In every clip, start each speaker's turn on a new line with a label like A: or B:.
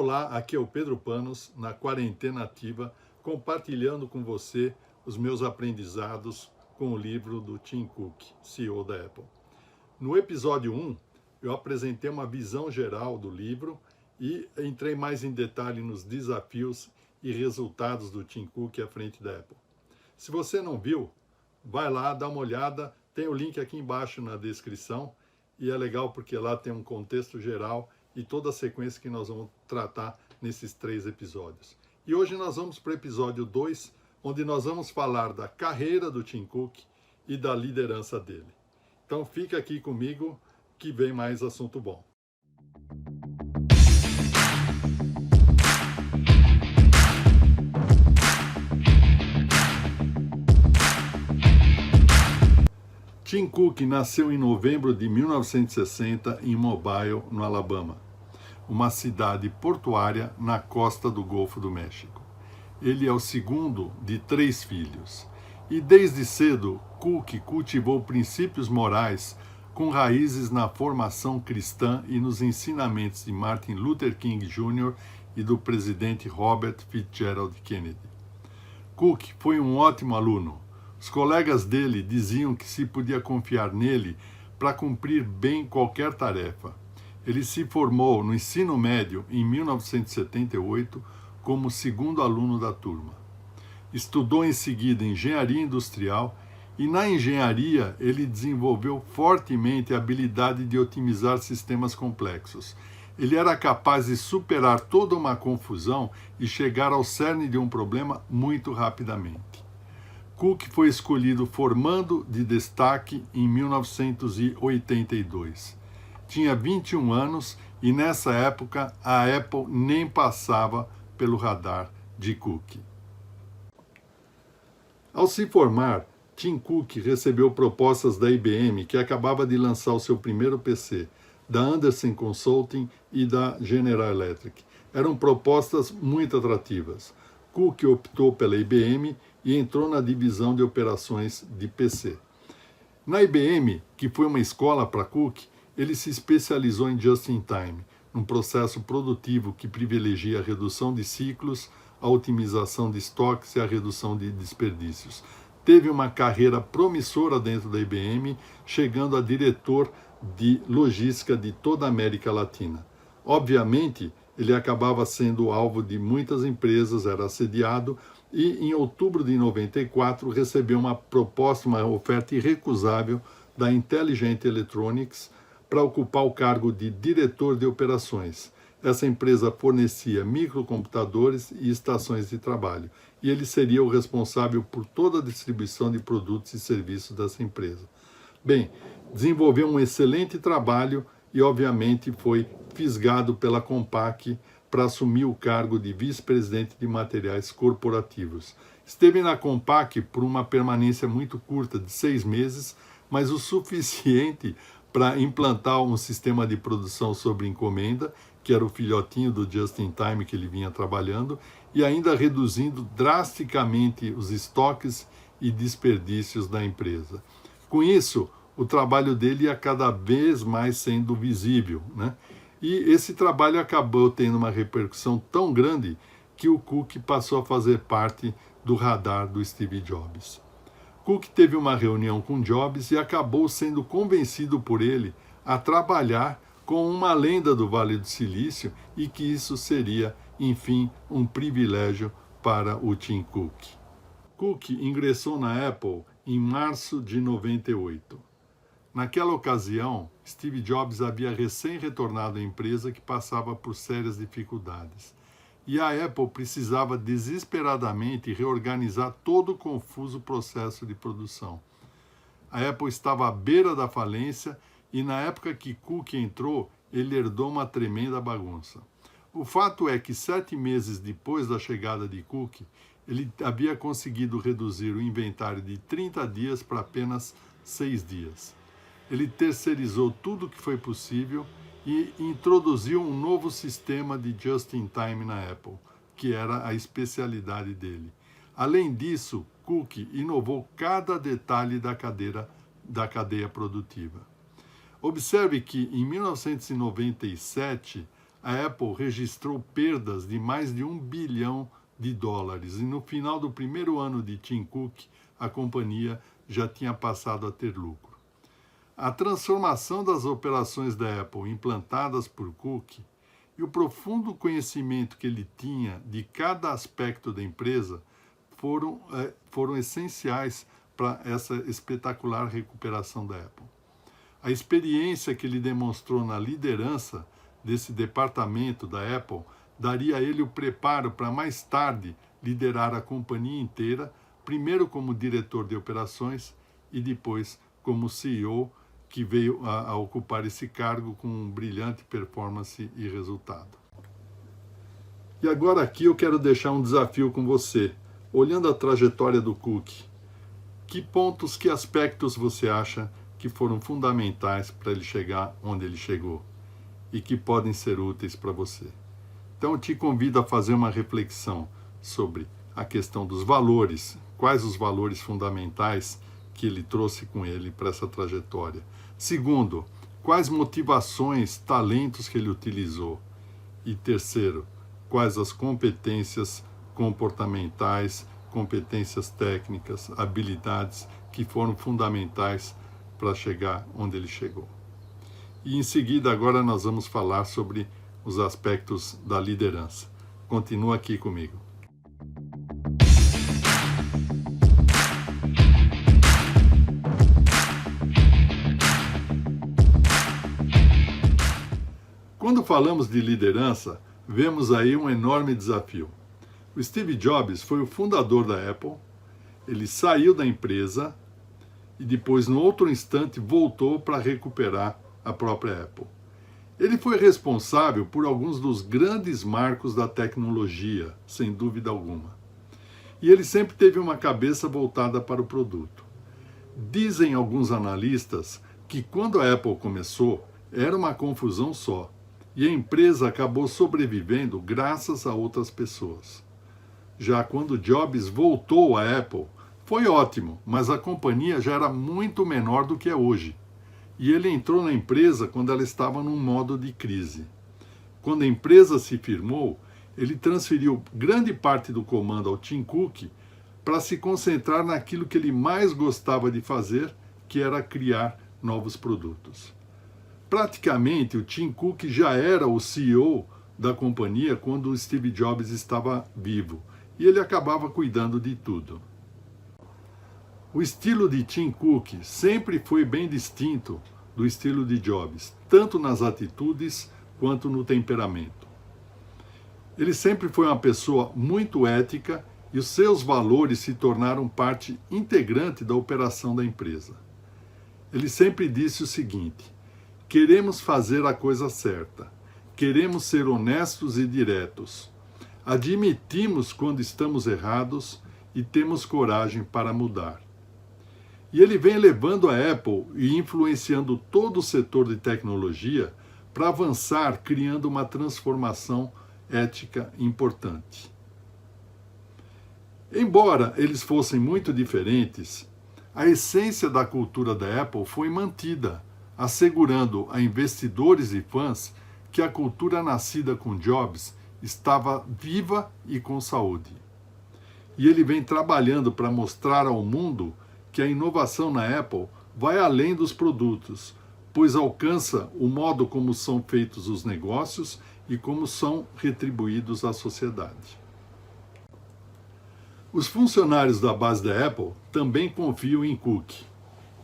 A: Olá, aqui é o Pedro Panos, na Quarentena Ativa, compartilhando com você os meus aprendizados com o livro do Tim Cook, CEO da Apple. No episódio 1, eu apresentei uma visão geral do livro e entrei mais em detalhe nos desafios e resultados do Tim Cook à frente da Apple. Se você não viu, vai lá, dá uma olhada, tem o link aqui embaixo na descrição e é legal porque lá tem um contexto geral e toda a sequência que nós vamos tratar nesses 3 episódios. E hoje nós vamos para o episódio 2, onde nós vamos falar da carreira do Tim Cook e da liderança dele. Então fica aqui comigo que vem mais assunto bom. Tim Cook nasceu em novembro de 1960 em Mobile, no Alabama, uma cidade portuária na costa do Golfo do México. Ele é o segundo de 3 filhos. E desde cedo, Cook cultivou princípios morais com raízes na formação cristã e nos ensinamentos de Martin Luther King Jr. e do presidente Robert Fitzgerald Kennedy. Cook foi um ótimo aluno. Os colegas dele diziam que se podia confiar nele para cumprir bem qualquer tarefa. Ele se formou no ensino médio em 1978 como segundo aluno da turma. Estudou em seguida engenharia industrial e na engenharia ele desenvolveu fortemente a habilidade de otimizar sistemas complexos. Ele era capaz de superar toda uma confusão e chegar ao cerne de um problema muito rapidamente. Cook foi escolhido formando de destaque em 1982. Tinha 21 anos e nessa época a Apple nem passava pelo radar de Cook. Ao se formar, Tim Cook recebeu propostas da IBM, que acabava de lançar o seu primeiro PC, da Andersen Consulting e da General Electric. Eram propostas muito atrativas. Cook optou pela IBM e entrou na divisão de operações de PC. Na IBM, que foi uma escola para Cook, ele se especializou em just-in-time, um processo produtivo que privilegia a redução de ciclos, a otimização de estoques e a redução de desperdícios. Teve uma carreira promissora dentro da IBM, chegando a diretor de logística de toda a América Latina. Obviamente, ele acabava sendo alvo de muitas empresas, era assediado, e em outubro de 94 recebeu uma proposta, uma oferta irrecusável da Intelligent Electronics para ocupar o cargo de diretor de operações. Essa empresa fornecia microcomputadores e estações de trabalho, e ele seria o responsável por toda a distribuição de produtos e serviços dessa empresa. Bem, desenvolveu um excelente trabalho e, obviamente, foi fisgado pela Compaq para assumir o cargo de vice-presidente de materiais corporativos. Esteve na Compaq por uma permanência muito curta, de 6 meses, mas o suficiente para implantar um sistema de produção sob encomenda, que era o filhotinho do just-in-time que ele vinha trabalhando, e ainda reduzindo drasticamente os estoques e desperdícios da empresa. Com isso, o trabalho dele ia cada vez mais sendo visível, né? E esse trabalho acabou tendo uma repercussão tão grande que o Cook passou a fazer parte do radar do Steve Jobs. Cook teve uma reunião com Jobs e acabou sendo convencido por ele a trabalhar com uma lenda do Vale do Silício e que isso seria, enfim, um privilégio para o Tim Cook. Cook ingressou na Apple em março de 98. Naquela ocasião, Steve Jobs havia recém-retornado à empresa que passava por sérias dificuldades. E a Apple precisava desesperadamente reorganizar todo o confuso processo de produção. A Apple estava à beira da falência e na época que Cook entrou, ele herdou uma tremenda bagunça. O fato é que 7 meses depois da chegada de Cook, ele havia conseguido reduzir o inventário de 30 dias para apenas 6 dias. Ele terceirizou tudo o que foi possível e introduziu um novo sistema de just-in-time na Apple, que era a especialidade dele. Além disso, Cook inovou cada detalhe da cadeia produtiva. Observe que, em 1997, a Apple registrou perdas de mais de $1 bilhão e no final do primeiro ano de Tim Cook, a companhia já tinha passado a ter lucro. A transformação das operações da Apple implantadas por Cook e o profundo conhecimento que ele tinha de cada aspecto da empresa foram essenciais para essa espetacular recuperação da Apple. A experiência que ele demonstrou na liderança desse departamento da Apple daria a ele o preparo para mais tarde liderar a companhia inteira, primeiro como diretor de operações e depois como CEO, que veio a ocupar esse cargo com brilhante performance e resultado. E agora aqui eu quero deixar um desafio com você. Olhando a trajetória do Cook, que pontos, que aspectos você acha que foram fundamentais para ele chegar onde ele chegou e que podem ser úteis para você? Então eu te convido a fazer uma reflexão sobre a questão dos valores, quais os valores fundamentais que ele trouxe com ele para essa trajetória. Segundo, quais motivações, talentos que ele utilizou. E terceiro, quais as competências comportamentais, competências técnicas, habilidades que foram fundamentais para chegar onde ele chegou. E em seguida, agora nós vamos falar sobre os aspectos da liderança. Continua aqui comigo. Quando falamos de liderança, vemos aí um enorme desafio. O Steve Jobs foi o fundador da Apple, ele saiu da empresa e depois, no outro instante, voltou para recuperar a própria Apple. Ele foi responsável por alguns dos grandes marcos da tecnologia, sem dúvida alguma. E ele sempre teve uma cabeça voltada para o produto. Dizem alguns analistas que quando a Apple começou, era uma confusão só, e a empresa acabou sobrevivendo graças a outras pessoas. Já quando Jobs voltou à Apple, foi ótimo, mas a companhia já era muito menor do que é hoje. E ele entrou na empresa quando ela estava num modo de crise. Quando a empresa se firmou, ele transferiu grande parte do comando ao Tim Cook para se concentrar naquilo que ele mais gostava de fazer, que era criar novos produtos. Praticamente, o Tim Cook já era o CEO da companhia quando o Steve Jobs estava vivo, e ele acabava cuidando de tudo. O estilo de Tim Cook sempre foi bem distinto do estilo de Jobs, tanto nas atitudes quanto no temperamento. Ele sempre foi uma pessoa muito ética e os seus valores se tornaram parte integrante da operação da empresa. Ele sempre disse o seguinte: queremos fazer a coisa certa, queremos ser honestos e diretos, admitimos quando estamos errados e temos coragem para mudar. E ele vem levando a Apple e influenciando todo o setor de tecnologia para avançar, criando uma transformação ética importante. Embora eles fossem muito diferentes, a essência da cultura da Apple foi mantida, assegurando a investidores e fãs que a cultura nascida com Jobs estava viva e com saúde. E ele vem trabalhando para mostrar ao mundo que a inovação na Apple vai além dos produtos, pois alcança o modo como são feitos os negócios e como são retribuídos à sociedade. Os funcionários da base da Apple também confiam em Cook.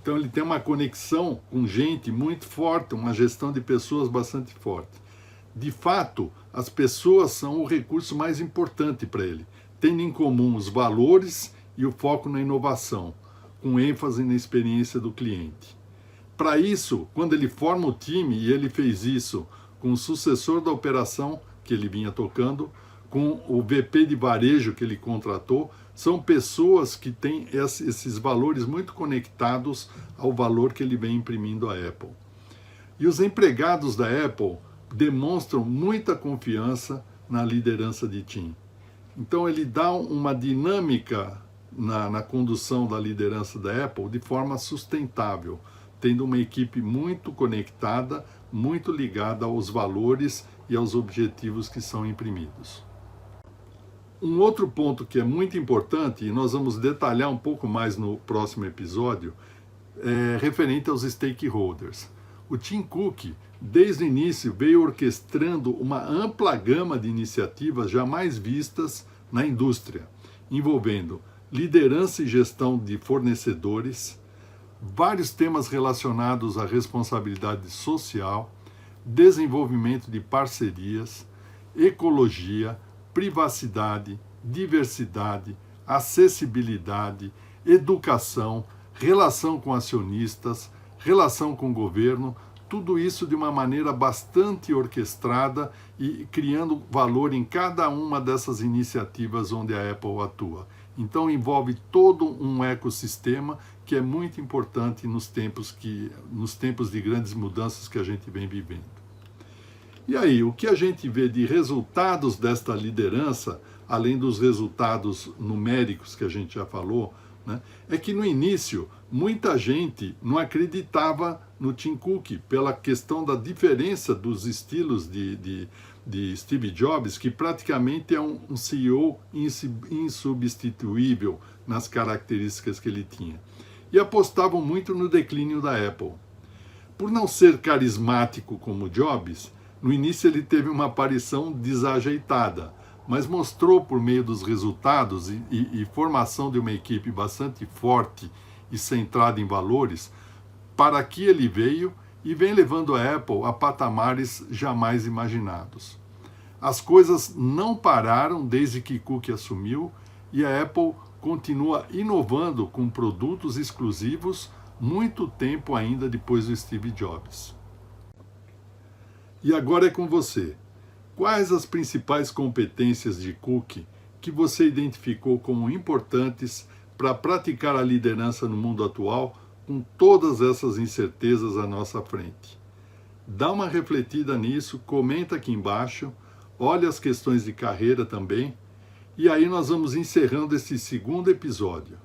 A: Então ele tem uma conexão com gente muito forte, uma gestão de pessoas bastante forte. De fato, as pessoas são o recurso mais importante para ele, tendo em comum os valores e o foco na inovação, com ênfase na experiência do cliente. Para isso, quando ele forma o time, e ele fez isso com o sucessor da operação que ele vinha tocando, com o VP de varejo que ele contratou, são pessoas que têm esses valores muito conectados ao valor que ele vem imprimindo à Apple. E os empregados da Apple demonstram muita confiança na liderança de Tim. Então ele dá uma dinâmica na condução da liderança da Apple de forma sustentável, tendo uma equipe muito conectada, muito ligada aos valores e aos objetivos que são imprimidos. Um outro ponto que é muito importante, e nós vamos detalhar um pouco mais no próximo episódio, é referente aos stakeholders. O Tim Cook, desde o início, veio orquestrando uma ampla gama de iniciativas jamais vistas na indústria, envolvendo liderança e gestão de fornecedores, vários temas relacionados à responsabilidade social, desenvolvimento de parcerias, ecologia, privacidade, diversidade, acessibilidade, educação, relação com acionistas, relação com o governo, tudo isso de uma maneira bastante orquestrada e criando valor em cada uma dessas iniciativas onde a Apple atua. Então envolve todo um ecossistema que é muito importante nos tempos de grandes mudanças que a gente vem vivendo. E aí, o que a gente vê de resultados desta liderança, além dos resultados numéricos que a gente já falou, né, é que no início muita gente não acreditava no Tim Cook pela questão da diferença dos estilos de Steve Jobs, que praticamente é um CEO insubstituível nas características que ele tinha. E apostavam muito no declínio da Apple. Por não ser carismático como Jobs, no início ele teve uma aparição desajeitada, mas mostrou por meio dos resultados e formação de uma equipe bastante forte e centrada em valores, para que ele veio e vem levando a Apple a patamares jamais imaginados. As coisas não pararam desde que Cook assumiu e a Apple continua inovando com produtos exclusivos muito tempo ainda depois do Steve Jobs. E agora é com você. Quais as principais competências de Cook que você identificou como importantes para praticar a liderança no mundo atual com todas essas incertezas à nossa frente? Dá uma refletida nisso, comenta aqui embaixo, olha as questões de carreira também, e aí nós vamos encerrando esse segundo episódio.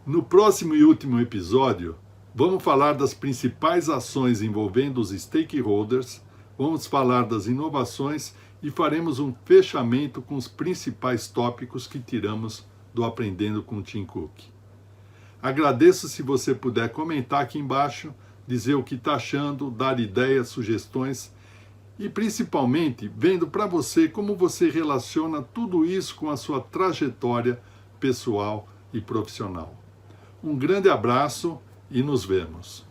A: No próximo e último episódio, vamos falar das principais ações envolvendo os stakeholders, vamos falar das inovações e faremos um fechamento com os principais tópicos que tiramos do Aprendendo com Tim Cook. Agradeço se você puder comentar aqui embaixo, dizer o que está achando, dar ideias, sugestões e principalmente vendo para você como você relaciona tudo isso com a sua trajetória pessoal e profissional. Um grande abraço e nos vemos.